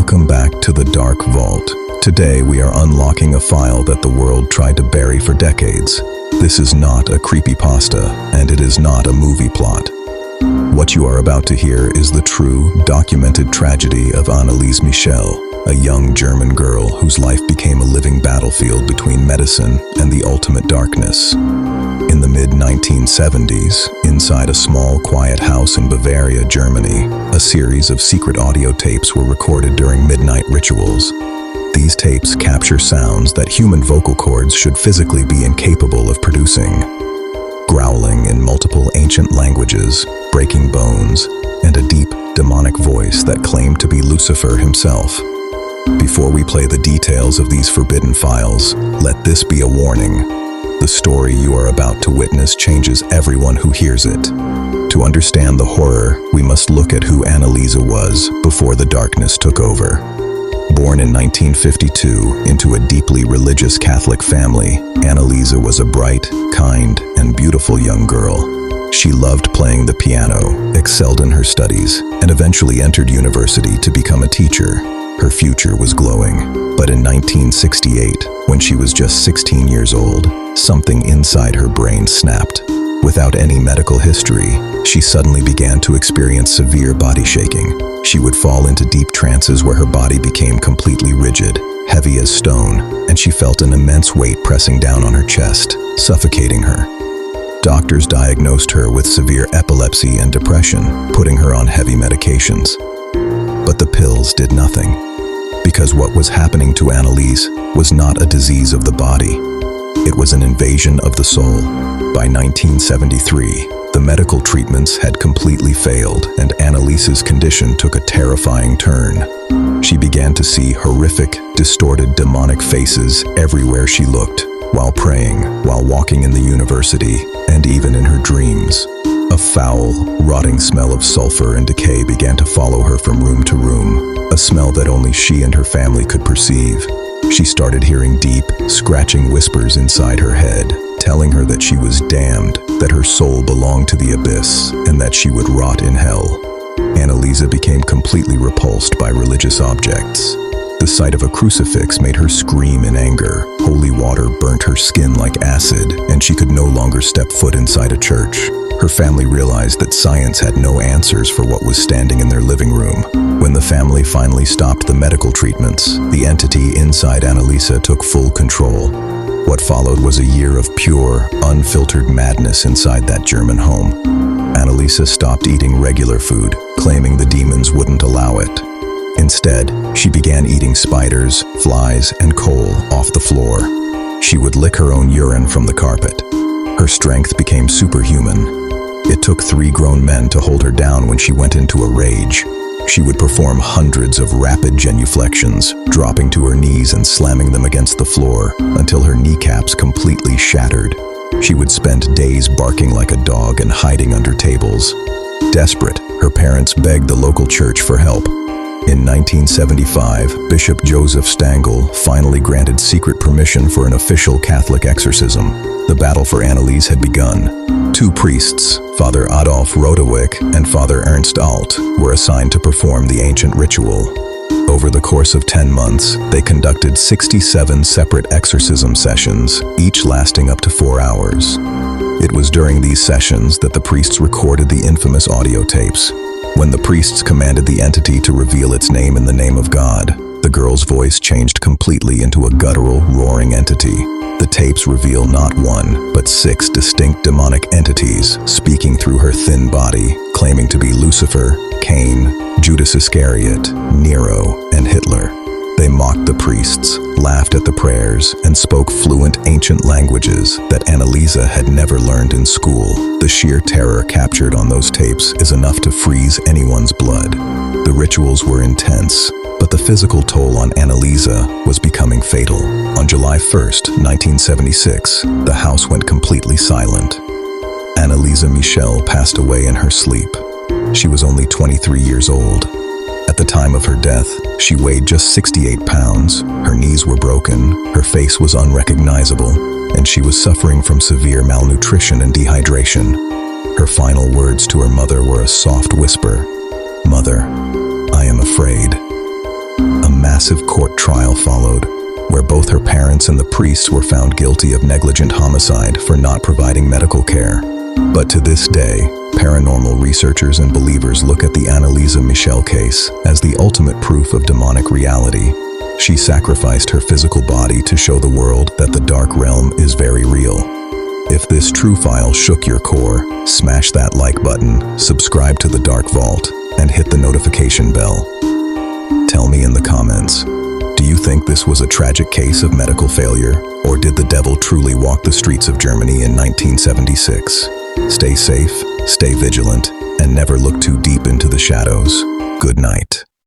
Welcome back to the Dark Vault. Today we are unlocking a file that the world tried to bury for decades. This is not a creepypasta, and it is not a movie plot. What you are about to hear is the true, documented tragedy of Anneliese Michel, a young German girl whose life became a living battlefield between medicine and the ultimate darkness. In the mid-1970s, inside a small, quiet house in Bavaria, Germany, a series of secret audio tapes were recorded during midnight rituals. These tapes capture sounds that human vocal cords should physically be incapable of producing. Growling in multiple ancient languages, breaking bones, and a deep, demonic voice that claimed to be Lucifer himself. Before we play the details of these forbidden files, let this be a warning. The story you are about to witness changes everyone who hears it. To understand the horror, we must look at who Anneliese was before the darkness took over. Born in 1952 into a deeply religious Catholic family, Anneliese was a bright, kind, and beautiful young girl. She loved playing the piano, excelled in her studies, and eventually entered university to become a teacher. Her future was glowing, but in 1968, when she was just 16 years old, something inside her brain snapped. Without any medical history, she suddenly began to experience severe body shaking. She would fall into deep trances where her body became completely rigid, heavy as stone, and she felt an immense weight pressing down on her chest, suffocating her. Doctors diagnosed her with severe epilepsy and depression, putting her on heavy medications. But the pills did nothing, because what was happening to Anneliese was not a disease of the body. It was an invasion of the soul. By 1973, the medical treatments had completely failed, and Anneliese's condition took a terrifying turn. She began to see horrific, distorted demonic faces everywhere she looked, while praying, while walking in the university, and even in her dreams. A foul, rotting smell of sulfur and decay began to follow her from room to room, a smell that only she and her family could perceive. She started hearing deep, scratching whispers inside her head, telling her that she was damned, that her soul belonged to the abyss, and that she would rot in hell. Anneliese became completely repulsed by religious objects. The sight of a crucifix made her scream in anger. Holy water burnt her skin like acid, and she could no longer step foot inside a church. Her family realized that science had no answers for what was standing in their living room. When the family finally stopped the medical treatments, the entity inside Anneliese took full control. What followed was a year of pure, unfiltered madness inside that German home. Anneliese stopped eating regular food, claiming the demons wouldn't allow it. Instead, she began eating spiders, flies, and coal off the floor. She would lick her own urine from the carpet. Her strength became superhuman. It took 3 grown men to hold her down when she went into a rage. She would perform hundreds of rapid genuflections, dropping to her knees and slamming them against the floor until her kneecaps completely shattered. She would spend days barking like a dog and hiding under tables. Desperate, her parents begged the local church for help. In 1975, Bishop Joseph Stangl finally granted secret permission for an official Catholic exorcism. The battle for Anneliese had begun. 2 priests, Father Adolf Rodewyk and Father Ernst Alt, were assigned to perform the ancient ritual. Over the course of 10 months, they conducted 67 separate exorcism sessions, each lasting up to 4 hours. It was during these sessions that the priests recorded the infamous audio tapes. When the priests commanded the entity to reveal its name in the name of God, the girl's voice changed completely into a guttural, roaring entity. The tapes reveal not 1, but 6 distinct demonic entities speaking through her thin body, claiming to be Lucifer, Cain, Judas Iscariot, Nero, and Hitler. They mocked the priests, laughed at the prayers, and spoke fluent ancient languages that Anneliese had never learned in school. The sheer terror captured on those tapes is enough to freeze anyone's blood. The rituals were intense, but the physical toll on Anneliese was becoming fatal. On July 1st, 1976, the house went completely silent. Anneliese Michel passed away in her sleep. She was only 23 years old. At the time of her death, she weighed just 68 pounds, her knees were broken, her face was unrecognizable, and she was suffering from severe malnutrition and dehydration. Her final words to her mother were a soft whisper, "Mother, I am afraid." massive court trial followed, where both her parents and the priests were found guilty of negligent homicide for not providing medical care. But to this day, paranormal researchers and believers look at the Anneliese Michel case as the ultimate proof of demonic reality. She sacrificed her physical body to show the world that the dark realm is very real. If this true file shook your core, smash that like button, subscribe to the Dark Vault, and hit the notification bell. Tell me in the comments, do you think this was a tragic case of medical failure, or did the devil truly walk the streets of Germany in 1976? Stay safe, stay vigilant, and never look too deep into the shadows. Good night.